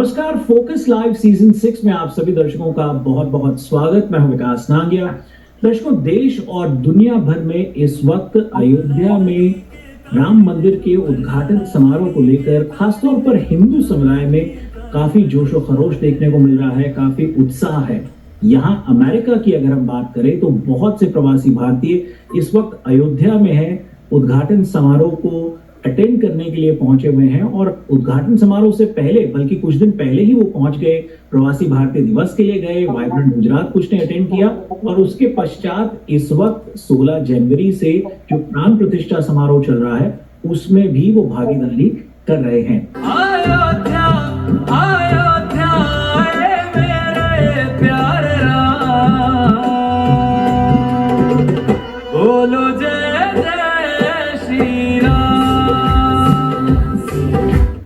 नमस्कार, focus live season 6 में आप सभी दर्शकों का बहुत बहुत स्वागत। मैं हूं विकास नांगिया। दर्शकों, देश और दुनिया भर में इस वक्त अयोध्या में राम मंदिर के उद्घाटन समारोह को लेकर खासतौर पर हिंदू समुदाय में काफी जोश और खरोश देखने को मिल रहा है, काफी उत्साह है। यहाँ अमेरिका की अगर हम बात करें तो बहुत से प्रवासी भारतीय इस वक्त अयोध्या में है, उद्घाटन समारोह को अटेंड करने के लिए पहुंचे हुए हैं। और उद्घाटन समारोह से पहले, बल्कि कुछ दिन पहले ही वो पहुंच गए, प्रवासी भारतीय दिवस के लिए गए, वाइब्रेंट गुजरात कुछ ने अटेंड किया। और उसके पश्चात इस वक्त 16 जनवरी से जो प्राण प्रतिष्ठा समारोह चल रहा है उसमें भी वो भागीदारी कर रहे हैं। अयोध्या, अयोध्या, मेरे प्यारे राम, बोलो जय जय श्री राम।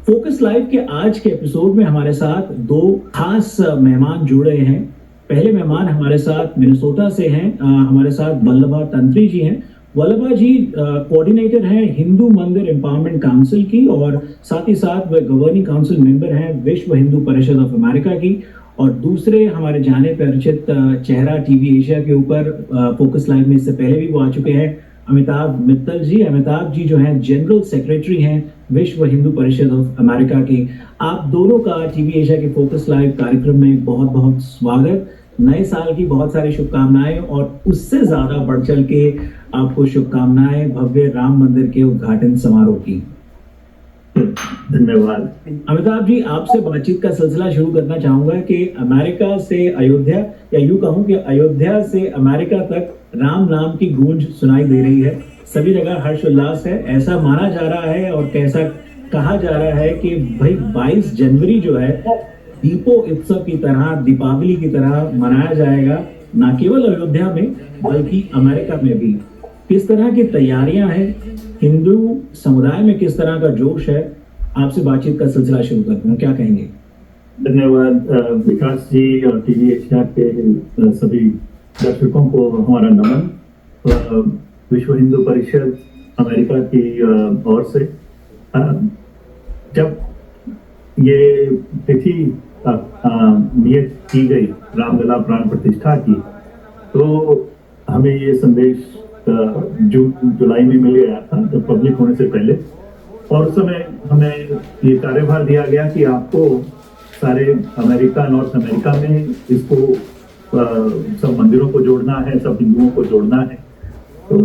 फोकस लाइव के आज के एपिसोड में हमारे साथ दो खास मेहमान जुड़े हैं। पहले मेहमान हमारे साथ मिनेसोटा से हैं, हमारे साथ वल्लभा तंत्री जी हैं। वल्लभा जी कोऑर्डिनेटर हैं हिंदू मंदिर एम्पावरमेंट काउंसिल की, और साथ ही साथ वे गवर्निंग काउंसिल मेंबर हैं विश्व हिंदू परिषद ऑफ अमेरिका की। और दूसरे हमारे जाने परिचित चेहरा टीवी एशिया के ऊपर फोकस लाइव में इससे पहले भी वो आ चुके हैं, अमिताभ मित्तल जी। अमिताभ जी जो हैं जनरल सेक्रेटरी हैं विश्व हिंदू परिषद ऑफ अमेरिका के। आप दोनों का टीवी एशिया के फोकस लाइव कार्यक्रम में बहुत बहुत स्वागत। नए साल की बहुत सारी शुभकामनाएं, और उससे ज्यादा बढ़ चल के आपको शुभकामनाएं भव्य राम मंदिर के उद्घाटन समारोह की। धन्यवाद। अमिताभ जी, आपसे बातचीत का सिलसिला शुरू करना चाहूंगा कि अमेरिका से अयोध्या, या यूं कहूं कि अयोध्या से अमेरिका तक राम नाम की गूंज सुनाई दे रही है। सभी जगह हर्षोल्लास है। ऐसा माना जा रहा है और कैसा कहा जा रहा है कि भाई 22 जनवरी जो है दीपो उत्सव की तरह, दीपावली की तरह मनाया जाएगा, न केवल अयोध्या में बल्कि अमेरिका में भी। किस तरह की तैयारियां हैं, हिंदू समुदाय में किस तरह का जोश है? आपसे बातचीत का सिलसिला शुरू करते हैं, क्या कहेंगे? धन्यवाद विकास जी और टीवी एशिया के सभी दर्शकों को हमारा नमन। विश्व हिंदू परिषद अमेरिका की ओर से जब ये तिथि नियत की गई रामलला प्राण प्रतिष्ठा की, तो हमें ये संदेश जुलाई में मिल गया था, जब पब्लिक होने से पहले। और उस समय हमें ये कार्यभार दिया गया कि आपको सारे अमेरिका, नॉर्थ अमेरिका में इसको सब मंदिरों को जोड़ना है, सब हिंदुओं को जोड़ना है। तो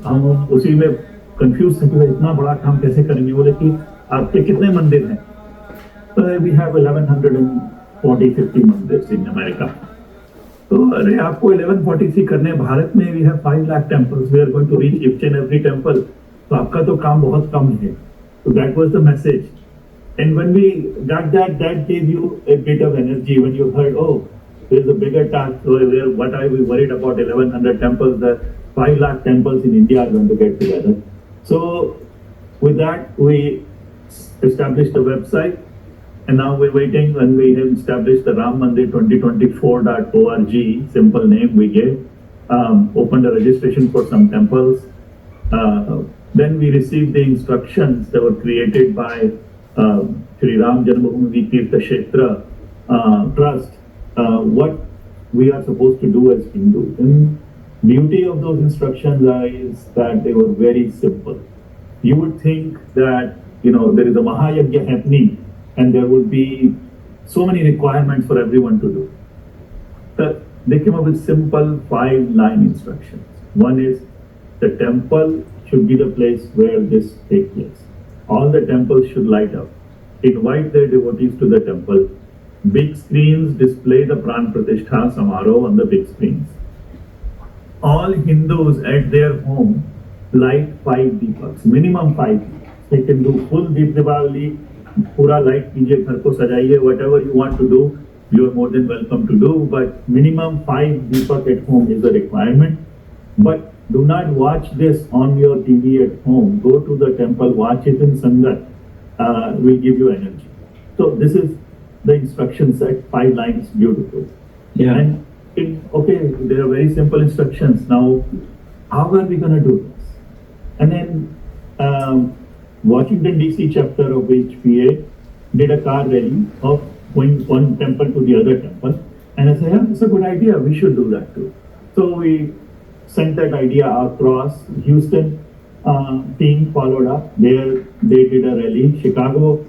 हम उसी में कंफ्यूज थे कि इतना बड़ा काम कैसे करेंगे। बोले कि आपके कितने मंदिर हैं? वी हैव 1140-50 मंदिर इन अमेरिका। तो अरे आपको 1143 करने, भारत में we have 5 lakh temples, we are going to reach each and every temple, तो आपका तो काम बहुत कम है। तो that was the message. And when we that gave you a bit of energy when you heard, oh, there's a bigger task. So what are we worried about 1100 temples? The 5 lakh temples in India are going to get together. So with that we established a website. And now we're waiting, when we have established the Ram Mandir 2024.org, simple name we gave, opened a registration for some temples. Then we received the instructions that were created by Shri Ram Janmabhoomi Tirtha Kshetra Trust, what we are supposed to do as Hindus. And beauty of those instructions is that they were very simple. You would think that, there is a Mahayagya happening, and there would be so many requirements for everyone to do. They came up with simple 5-line instructions. One is, the temple should be the place where this takes place. All the temples should light up. Invite their devotees to the temple. Big screens display the Pran Pratishtha Samaroh on the big screens. All Hindus at their home light 5 deepaks, minimum 5. They can do full Deep Diwali, पूरा light कीजिए, घर को सजाइए, whatever you want to do, you are more than welcome to do, but minimum 5 deepak at home is a requirement. But do not watch this on your TV at home. Go to the temple, watch it in Sangat. Will give you energy. So this is the instruction set, 5 lines, beautiful. Yeah. And okay, there are very simple instructions. Now, how are we going to do this? And then Washington DC chapter of VHPA did a car rally of going one temple to the other temple. And I said, yeah, it's a good idea. We should do that too. So we sent that idea across. Houston team followed up. There they did a rally. Chicago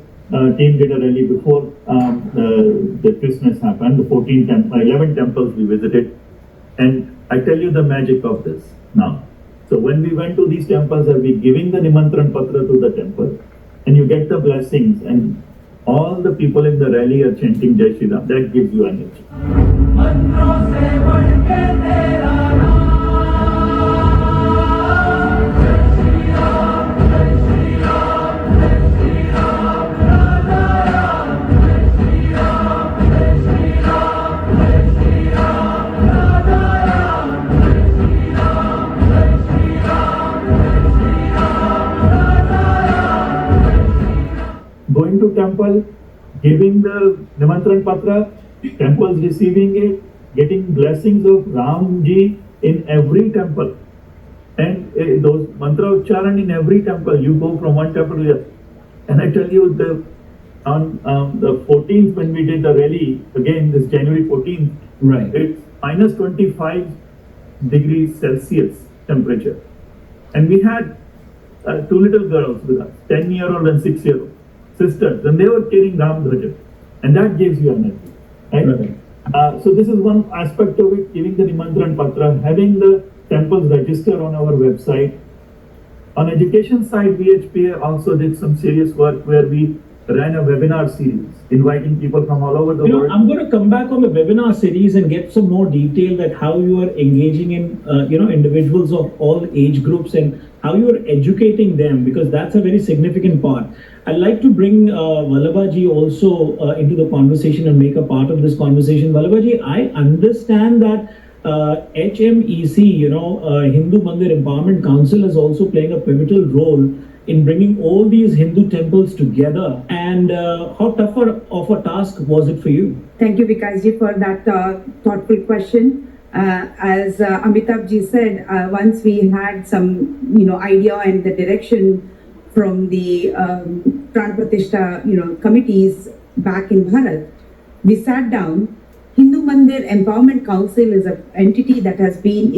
team did a rally before the Christmas happened. The 11 temples we visited. And I tell you the magic of this now. So when we went to these temples, we giving the Nimantran Patra to the temple, and you get the blessings, and all the people in the rally are chanting Jai Shri Ram. That gives you energy. Going to temple, giving the Nimantran Patra, temples receiving it, getting blessings of Ramji in every temple. And those mantra ucharan in every temple. You go from one temple to the other. And I tell you, on the 14th when we did the rally, again this January 14th, right, it's minus 25 degrees Celsius temperature. And we had two little girls with us, 10-year-old and 6-year-old. Sisters, and they were carrying Ram Dhwaja, and that gives you energy, right? So this is one aspect of it, giving the Nimantran Patra, having the temples register on our website. On education side, VHPA also did some serious work where we ran a webinar series, inviting people from all over the world. I'm going to come back on the webinar series and get some more detail that how you are engaging in, individuals of all age groups and how you are educating them, because that's a very significant part. I'd like to bring Vallabhaji also into the conversation and make a part of this conversation. Vallabhaji, I understand that HMEC, Hindu Mandir Empowerment Council, is also playing a pivotal role in bringing all these Hindu temples together. And how tough of a task was it for you? Thank you, Vikasji, for that thoughtful question. As Amitabh said, once we had some, idea and the direction from the Prana Pratishtha, committees back in Bharat, we sat down. Hindu Mandir Empowerment Council is an entity that has been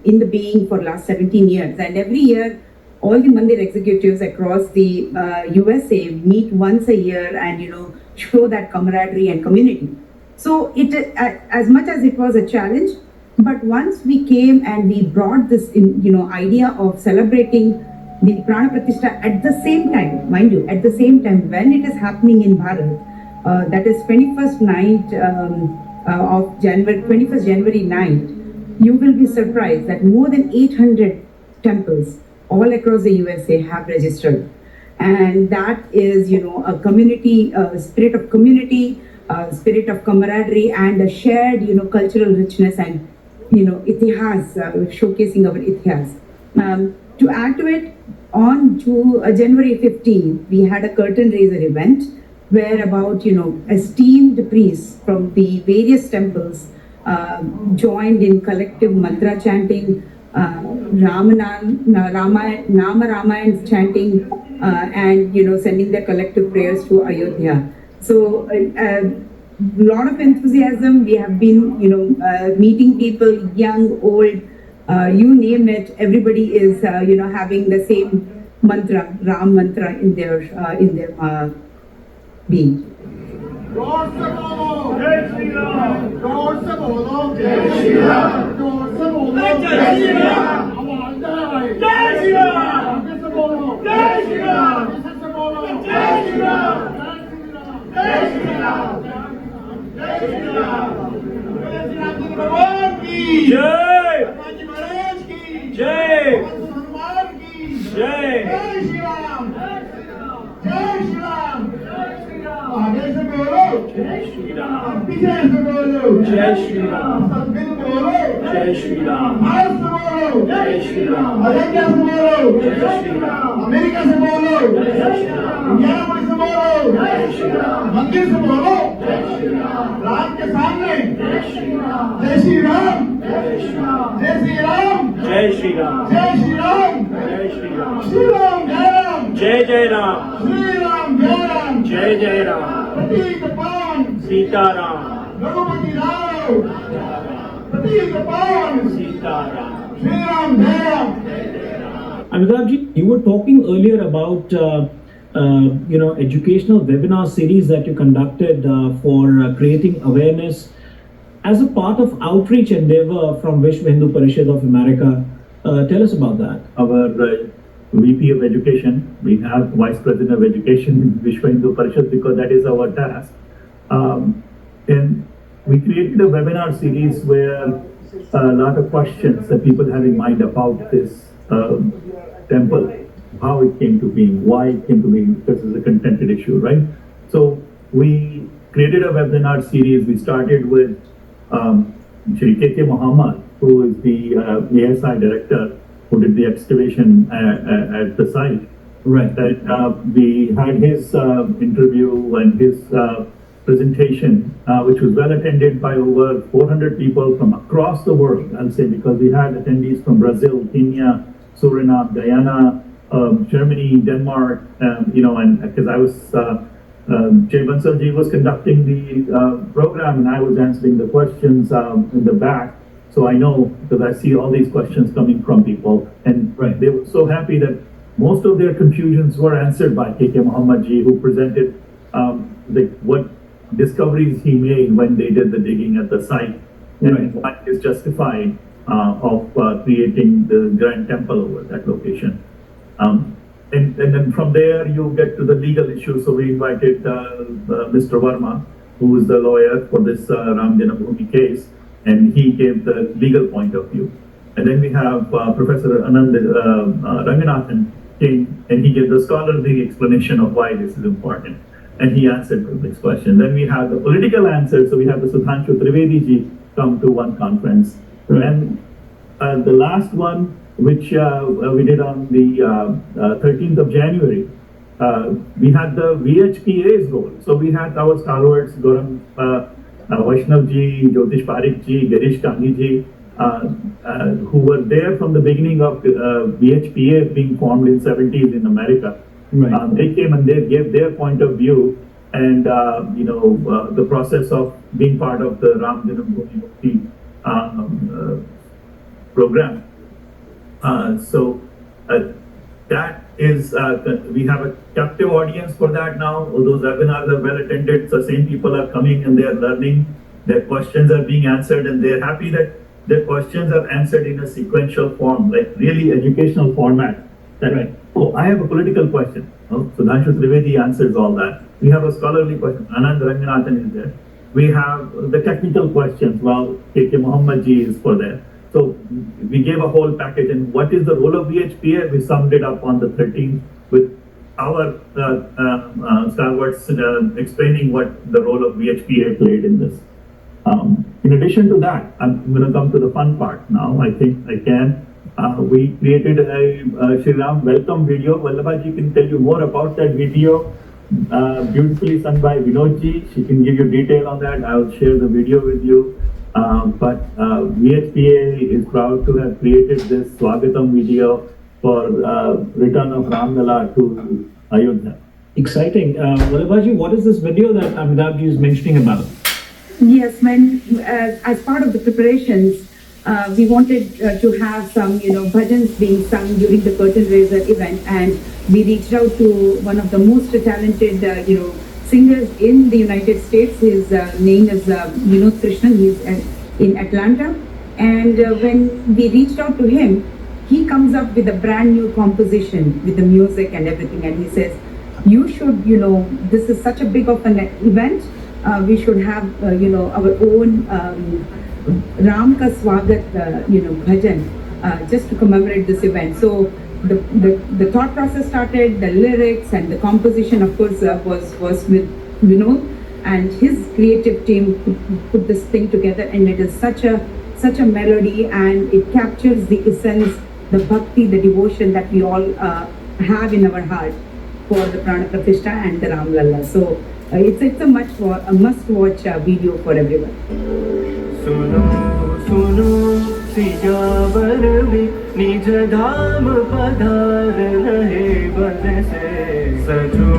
in the being for last 17 years, and every year all the Mandir executives across the USA meet once a year and show that camaraderie and community. So it, as much as it was a challenge, but once we came and we brought this idea of celebrating the Prana Pratishtha at the same time, mind you, at the same time when it is happening in Bharat, that is 21st night of January, 21st January night, you will be surprised that more than 800 temples all across the USA have registered. And that is, a community, spirit of community, spirit of camaraderie, and a shared, cultural richness and, itihas, showcasing our itihas. To add to it, on January 15th, we had a curtain raiser event where about, esteemed priests from the various temples joined in collective mantra chanting, Nama Ramayan chanting, and sending their collective prayers to Ayodhya. So a lot of enthusiasm. We have been meeting people, young, old, you name it. Everybody is having the same mantra, Ram mantra, in their being. जोर से बोलो जय श्री राम, जोर से बोलो जय श्री राम, जोर से बोलो जय श्री राम, आवाज आए जय श्री राम, आगे से बोलो जय श्री राम, पीछे से बोलो जय श्री राम, जय श्री राम, जय श्री राम, जय श्री राम जी भगवान की जय, हनुमान जी महाराज की जय, हनुमान की जय, जय श्री राम, जय श्री राम, आगे से बोलो जय श्री राम, पीछे से बोलो जय श्री राम, सब मिल बोलो जय श्री राम, भारत से बोलो जय श्री राम, अयोध्या से बोलो जय श्री राम, अमेरिका से बोलो जय श्री राम, इंडियानापोलिस से बोलो जय श्री राम, मंदिर से बोलो जय श्री राम, राम के सामने जय श्री राम, जय श्री राम, जय श्री राम, जय श्री राम, जय श्री राम, जय श्री राम, जय श्री राम, श्री राम जय राम, जय जय राम, श्री राम जय राम, जय जय राम, प्रतीक पान सीताराम रघुपति राव प्रतीक पावन सीताराम श्री राम जय Amitabh ji, you were talking earlier about educational webinar series that you conducted for creating awareness as a part of outreach endeavor from Vishwa Hindu Parishad of America. Tell us about that. Our VP of Education, we have Vice President of Education in Vishwa Hindu Parishad because that is our task. And we created a webinar series where a lot of questions that people have in mind about this temple, how it came to being, why it came to being, because it's a contested issue, right? So we created a webinar series. We started with Shri K.K. Muhammad, who is the ASI director, who did the excavation at the site. Right. That we had his interview and his presentation, which was well attended by over 400 people from across the world, I'll say, because we had attendees from Brazil, Kenya, Suriname, Guyana, Germany, Denmark, and because I was, Jay Bansalji was conducting the program and I was answering the questions in the back. So I know, because I see all these questions coming from people, and Right. they were so happy that most of their confusions were answered by K.K. Muhammad ji, who presented what discoveries he made when they did the digging at the site, and what is justified of creating the Grand Temple over that location. And then from there you get to the legal issue. So we invited Mr. Verma, who is the lawyer for this Ram Janambhoomi case, and he gave the legal point of view. And then we have Professor Anand Ranganathan came and he gave the scholarly explanation of why this is important. And he answered this question. Then we have the political answer. So we have the Sudhanshu Trivedi ji come to one conference. Right. And the last one, which we did on the 13th of January, we had the VHPA's role. So we had our stalwarts, Gauram Vaishnav ji, Jyotish Parikh ji, Girish Gandhi ji, who were there from the beginning of VHPA being formed in 70s in America. Right. They came and they gave their point of view and the process of being part of the Ram Janambhoomi program. So that is, we have a captive audience for that now. All those webinars are well attended. The same people are coming and they are learning. Their questions are being answered and they're happy that their questions are answered in a sequential form, like really educational format. That, Right. Oh, I have a political question. Oh, Sudhanshu Trivedi answers all that. We have a scholarly question. Anand Ranganathan is there. We have the technical questions. Well, K.K. Muhammad ji is for there. So we gave a whole package. And what is the role of VHPA? We summed it up on the 13th with our stalwarts explaining what the role of VHPA played in this. In addition to that, I'm going to come to the fun part now. I think I can. We created a Shri Ram welcome video. Vallabhaji can tell you more about that video. Beautifully sung by Vinodji. She can give you detail on that. I'll share the video with you. But VHPA is proud to have created this Swagatam video for return of Ram Lalla to Ayodhya. Exciting. Vallabhaji, what is this video that Amitabh ji is mentioning about? Yes, when as part of the preparations, we wanted to have some, bhajans being sung during the curtain raiser event, and we reached out to one of the most talented, singers in the United States. His name is Vinod Krishnan. He's in Atlanta, and when we reached out to him, he comes up with a brand new composition with the music and everything, and he says, "You should, this is such a big of an event. We should have, our own." Ram ka Swagat, bhajan, just to commemorate this event. So the thought process started, the lyrics and the composition, of course, was with Vinod, and his creative team put this thing together, and it is such a melody, and it captures the essence, the bhakti, the devotion that we all have in our heart for the Prana Pratishtha and the Ram Lalla. So it's a must-watch video for everyone. सुनो सुनो सियावर भी निज धाम पधार रहे बन से सजो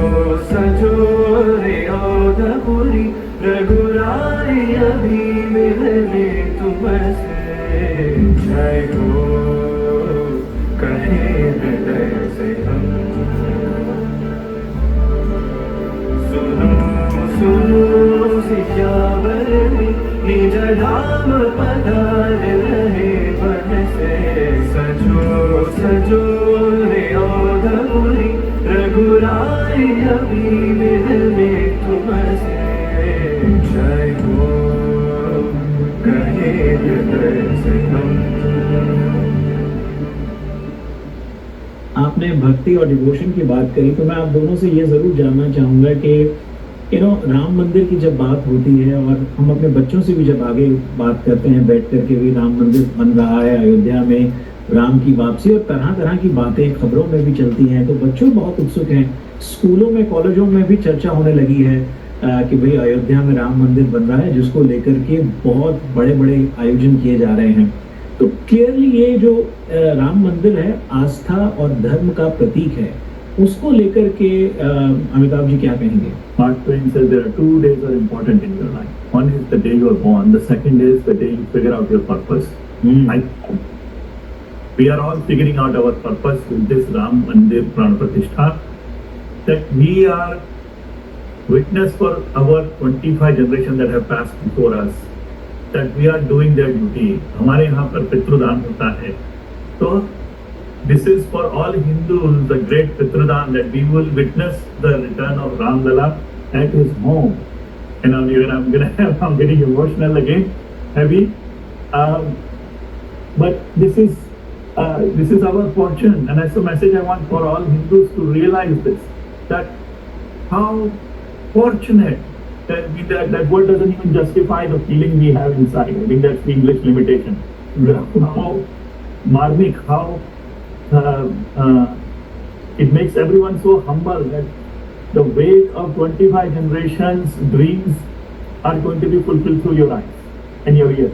सजो रे औधपुरी रघुराई अभी मिलने तुमसे जय हो कहे हृदय से हम। सुनो सुनो सियावर निज धाम पधार रहे बन से सजो सजो रे औधपुरी रघुराई अभी मिलने तुमसे जय हो कहे हृदय से हम। आपने भक्ति और डिवोशन की बात करी, तो मैं आप दोनों से ये जरूर जानना चाहूंगा कि राम मंदिर की जब बात होती है और हम अपने बच्चों से भी जब आगे बात करते हैं बैठ करके भी राम मंदिर बन रहा है अयोध्या में, राम की वापसी और तरह तरह की बातें खबरों में भी चलती हैं, तो बच्चों बहुत उत्सुक हैं। स्कूलों में कॉलेजों में भी चर्चा होने लगी है कि भाई अयोध्या में राम मंदिर बन रहा है, जिसको लेकर के बहुत बड़े बड़े आयोजन किए जा रहे हैं। तो क्लियरली ये जो राम मंदिर है आस्था और धर्म का प्रतीक है, उसको लेकर के अमिताभ जी क्या कहेंगे? Mark Twain says there are 2 days are important in your life. One is the day you are born. The second is the day you figure out your purpose. We are all figuring out our purpose with this Ram Mandir Prana Pratishtha. That we are witness for our 25 generation that have passed before us. That we are doing their duty. हमारे यहाँ पर पितृदान होता है. तो this is for all Hindus, the great Pitradan, that we will witness the return of Ram Lalla at his home. And I'm getting emotional again, heavy. But this is our fortune, and that's the message I want for all Hindus to realize this. That how fortunate that word doesn't even justify the feeling we have inside. I think that's the English limitation. How marmik, how it makes everyone so humble that the weight of 25 generations' dreams are going to be fulfilled through your eyes and your ears.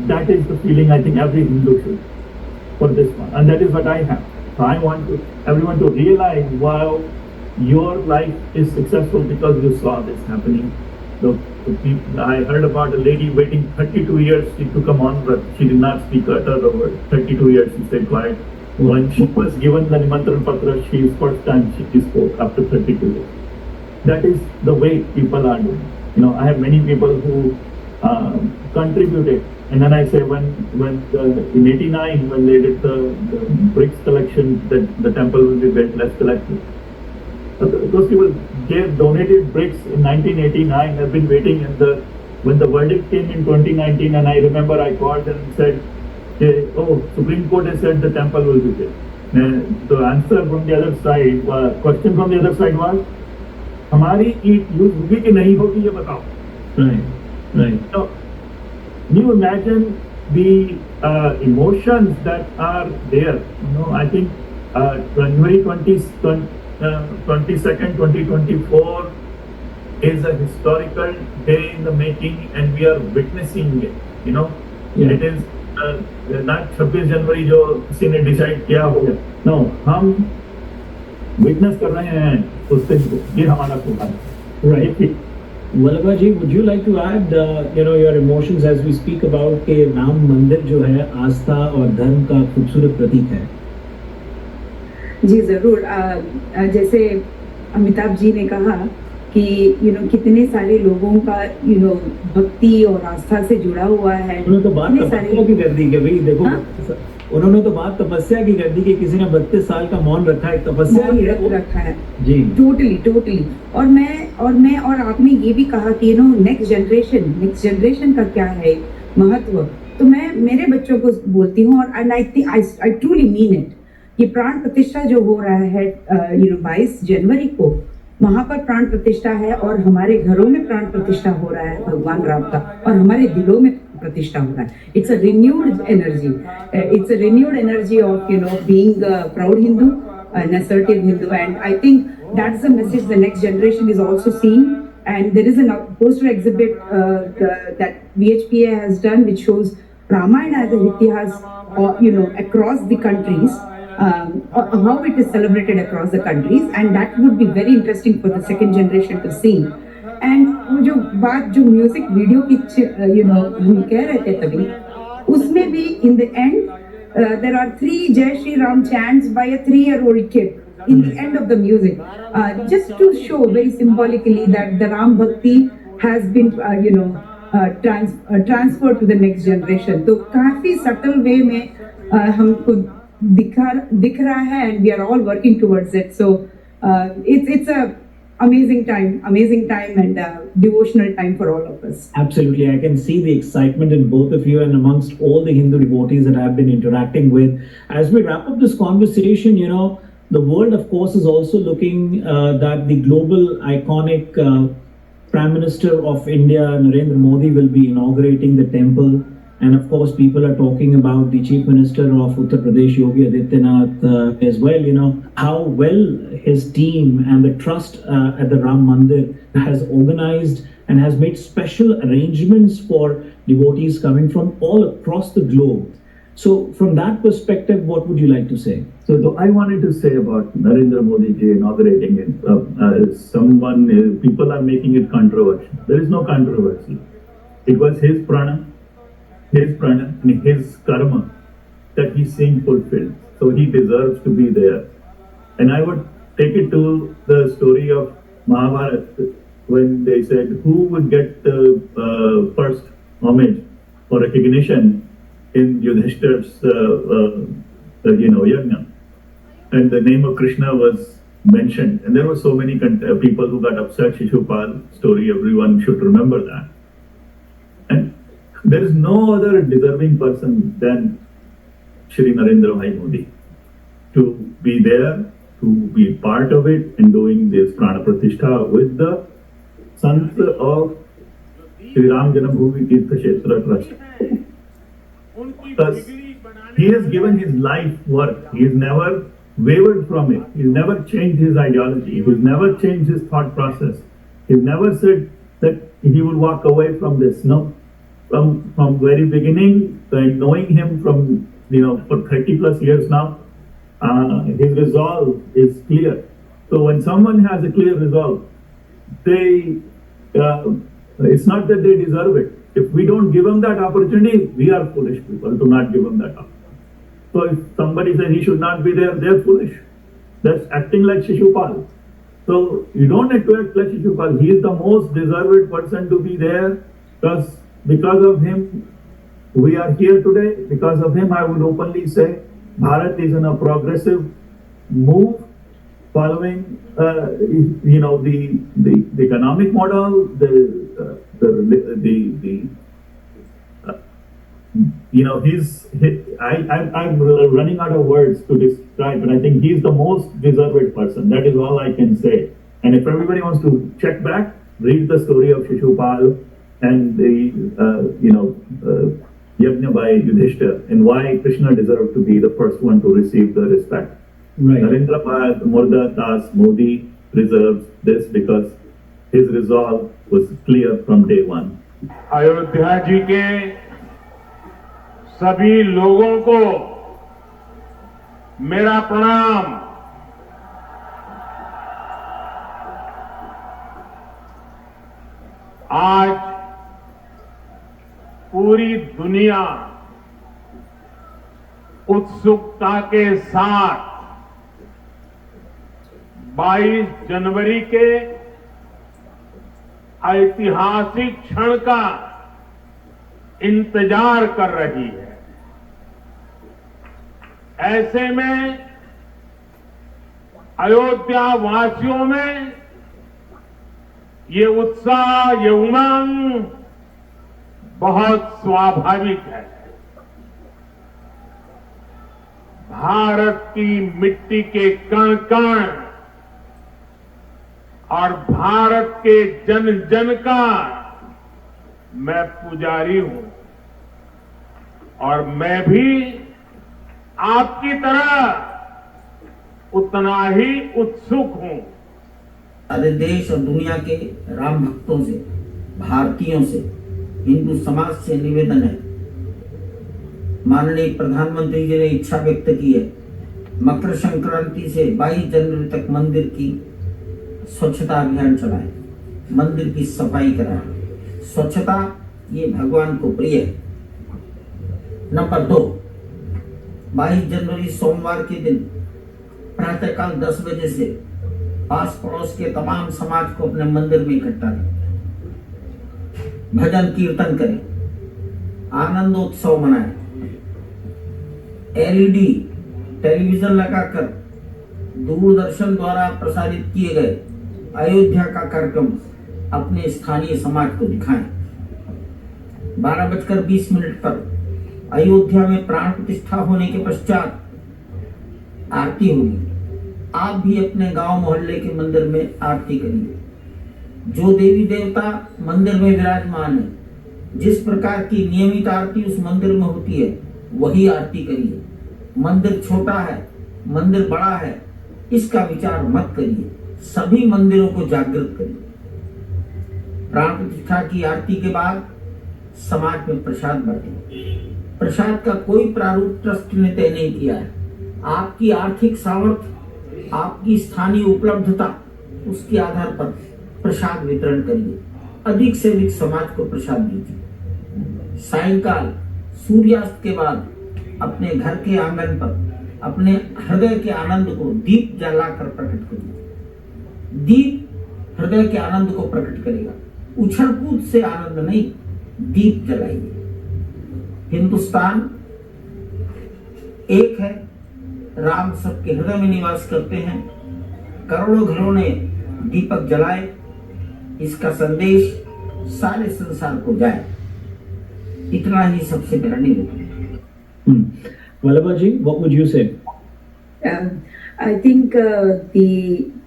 That is the feeling I think every Hindu should for this one, and that is what I have. So I want everyone to realize, wow, your life is successful because you saw this happening. I heard about a lady waiting 32 years. She took a mantra. She did not utter the word. 32 years, she stayed quiet. When she was given the Nimantran Patra, she first time she spoke after 32 years. That is the way people are doing. I have many people who contributed. And then I say in 89, when they did the bricks collection, that the temple will be built, let's collect it. Those people donated bricks in 1989. Have been waiting, and when the verdict came in 2019, and I remember I called and said, "Oh, Supreme Court has said the temple will be built." The answer from the other side, question from the other side was, "हमारी ईट use होगी कि नहीं होगी ये बताओ." Right. So, can you imagine the emotions that are there? I think January 22nd, 2024 is a historical day in the making, and we are witnessing it. Yeah. It is not 26 जनवरी जो किसी ने decide किया हो गया. No, हम witness कर रहे हैं उस दिन को. ये हमारा सौभाग्य. Right. Lalla ji, would you like to add your emotions as we speak about कि राम मंदिर जो है आस्था और धर्म का खूबसूरत प्रतीक है? जी जरूर। जैसे अमिताभ जी ने कहा कि कितने सारे लोगों का भक्ति और आस्था से जुड़ा हुआ है। उन्होंने तो बात तपस्या की कर दी कि भाई देखो, उन्होंने तो बात तपस्या की कर दी कि किसी ने 32 साल का मौन रखा है, तपस्या ही रखा है जी। टोटली। और मैं और आपने ये भी कहा कि नेक्स्ट जनरेशन का क्या है महत्व, तो मैं मेरे बच्चों को बोलती हूँ, और and I truly mean it, ये प्राण प्रतिष्ठा जो हो रहा है 22 जनवरी को, वहां पर प्राण प्रतिष्ठा है, और हमारे घरों में प्राण प्रतिष्ठा हो रहा है भगवान राम का, और हमारे दिलों में प्रतिष्ठा हो रहा है. It's a renewed energy. It's a renewed energy of being a proud Hindu, an assertive Hindu, and I think that's the message the next generation is also seeing. And there is a poster exhibit that VHPA has done, which shows Ramayana as a Itihas, across the countries. How it is celebrated across the countries, and that would be very interesting for the second generation to see. And वो जो बात जो music video की हम कह रहे थे तभी, उसमें भी in the end there are 3 Jai Shri Ram chants by a 3-year-old kid in the end of the music, just to show very symbolically that the Ram Bhakti has been transferred to the next generation. तो काफी subtle way में हमको दिख रहा है, and we are all working towards it. So it's a amazing time and devotional time for all of us. Absolutely. I can see the excitement in both of you and amongst all the Hindu devotees that I've been interacting with. As we wrap up this conversation, the world, of course, is also looking that the global iconic Prime Minister of India, Narendra Modi, will be inaugurating the temple. And of course, people are talking about the Chief Minister of Uttar Pradesh, Yogi Adityanath, as well. How well his team and the trust at the Ram Mandir has organized and has made special arrangements for devotees coming from all across the globe. So, from that perspective, what would you like to say? So I wanted to say about Narendra Modi ji inaugurating it. People are making it controversial. There is no controversy. It was his prana and his karma that he's seeing fulfilled. So he deserves to be there. And I would take it to the story of Mahabharata, when they said who would get the first homage or recognition in Yudhishthir's yajna. And the name of Krishna was mentioned. And there were so many people who got upset. Shishupal story, everyone should remember that. And there is no other deserving person than Shri Narendra Bhai Modi to be there, to be part of it and doing this Prana Pratishtha with the sons of Shri Ram Janambhoomi Tirtha Kshetra Trust. Thus, he has given his life work. He has never wavered from it. He has never changed his ideology. He has never changed his thought process. He has never said that he will walk away from this. No. From very beginning, knowing him from for 30 plus years now, his resolve is clear. So when someone has a clear resolve, it's not that they deserve it. If we don't give them that opportunity, we are foolish people to not give them that opportunity. So if somebody says he should not be there, they're foolish. That's acting like Shishupal. So you don't have to act like Shishupal. He is the most deserved person to be there, because of him, we are here today. Because of him, I would openly say, Bharat is in a progressive move, following, the economic model, I'm running out of words to describe, but I think he's the most deserved person. That is all I can say. And if everybody wants to check back, read the story of Shishupal and the yajna by Yudhishthir, and why Krishna deserved to be the first one to receive the respect. Right. Narendra Murda Das Modi deserves this because his resolve was clear from day one. Ayodhya ji के सभी लोगों को मेरा प्रणाम। आज पूरी दुनिया उत्सुकता के साथ 22 जनवरी के ऐतिहासिक क्षण का इंतजार कर रही है। ऐसे में अयोध्या वासियों में ये उत्साह, ये उमंग बहुत स्वाभाविक है। भारत की मिट्टी के कण कण और भारत के जन जन का मैं पुजारी हूं, और मैं भी आपकी तरह उतना ही उत्सुक हूं। सारे देश और दुनिया के राम भक्तों से, भारतीयों से, हिंदू समाज से निवेदन है, माननीय प्रधानमंत्री जी ने इच्छा व्यक्त की है, मकर संक्रांति से 22 जनवरी तक मंदिर की स्वच्छता अभियान चलाएं। मंदिर की सफाई कराएं। स्वच्छता ये भगवान को प्रिय है। नंबर 2, 22 जनवरी सोमवार के दिन प्रातःकाल 10 बजे से पास पड़ोस के तमाम समाज को अपने मंदिर में इकट्ठा करें, भजन कीर्तन करें, आनंदोत्सव मनाएं। एलईडी टेलीविजन लगाकर दूरदर्शन द्वारा प्रसारित किए गए अयोध्या का कार्यक्रम अपने स्थानीय समाज को दिखाएं। 12:20 पर अयोध्या में प्राण प्रतिष्ठा होने के पश्चात आरती होगी। आप भी अपने गांव मोहल्ले के मंदिर में आरती करिए। जो देवी देवता मंदिर में विराजमान है, जिस प्रकार की नियमित आरती उस मंदिर में होती है, वही आरती करिए। मंदिर छोटा है, मंदिर बड़ा है, इसका विचार मत करिए। सभी मंदिरों को जागृत करिए। प्राण प्रतिष्ठा की आरती के बाद समाज में प्रसाद बांटें। प्रसाद का कोई प्रारूप ट्रस्ट ने तय नहीं किया है। आपकी आर्थिक सामर्थ्य, आपकी स्थानीय उपलब्धता, उसके आधार पर प्रसाद वितरण करिए। अधिक से अधिक समाज को प्रसाद दीजिए। सायंकाल सूर्यास्त के बाद अपने घर के आंगन पर अपने हृदय के आनंद को दीप जलाकर प्रकट करिए। दीप हृदय के आनंद को प्रकट करेगा। उछल कूद से आनंद नहीं, दीप जलाइए। हिंदुस्तान एक है, राम सबके हृदय में निवास करते हैं। करोड़ों घरों ने दीपक जलाए, इसका संदेश सारे संसार को जाए। इतना ही सबसे मेरा निवेदन है। Lalla ji, what would you say? I think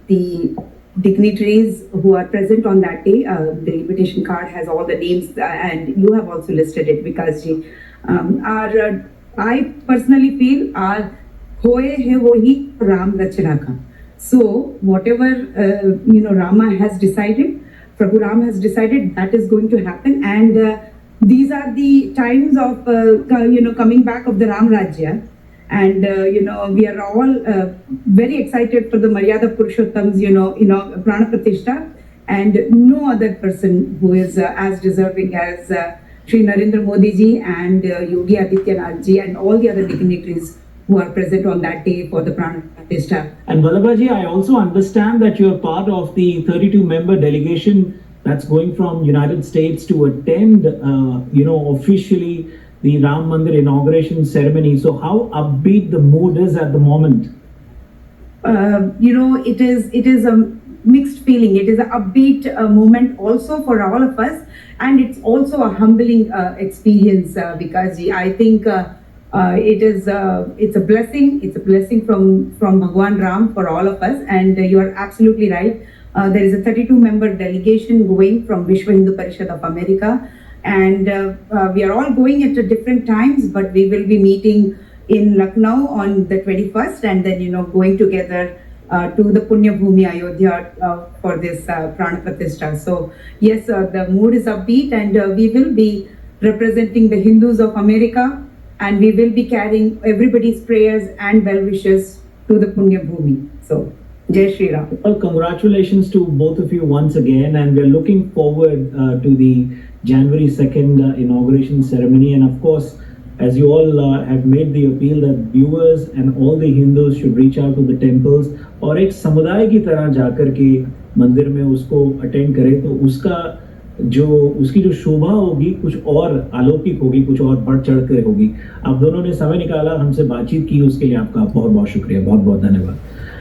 the dignitaries who are present on that day, the invitation card has all the names, and you have also listed it, because I personally feel our खोए है वो ही राम रचना का. So whatever Rama has decided, Prabhu Ram has decided, that is going to happen, and these are the times of coming back of the Ram Rajya, and we are all very excited for the Maryada Purushottam's Prana Pratishtha, and no other person who is as deserving as Shri Narendra Modi ji and Yogi Adityanath ji and all the other dignitaries who are present on that day for the Prana Pratishtha. And Lalla ji, I also understand that you are part of the 32-member delegation that's going from United States to attend, officially the Ram Mandir inauguration ceremony. So how upbeat the mood is at the moment? It is a mixed feeling. It is an upbeat moment also for all of us, and it's also a humbling experience because I think it's a blessing. It's a blessing from Bhagwan Ram for all of us, and you are absolutely right. There is a 32-member delegation going from Vishwa Hindu Parishad of America, and we are all going at different times, but we will be meeting in Lucknow on the 21st, and then going together to the Punya Bhumi Ayodhya for this Prana Pratishtha. So yes, the mood is upbeat, and we will be representing the Hindus of America, and we will be carrying everybody's prayers and well wishes to the Punya Bhumi. So Jai Shri Ram. Well, congratulations to both of you once again, and we're looking forward to the January 2nd inauguration ceremony. And of course, as you all have made the appeal that viewers and all the Hindus should reach out to the temples और एक समुदाय की तरह जाकर के मंदिर में उसको अटेंड करें, तो उसकी जो शोभा होगी कुछ और अलौकिक होगी, कुछ और बढ़ चढ़ कर होगी. आप दोनों ने समय निकाला, हमसे बातचीत की, उसके लिए आपका बहुत बहुत शुक्रिया, बहुत बहुत धन्यवाद.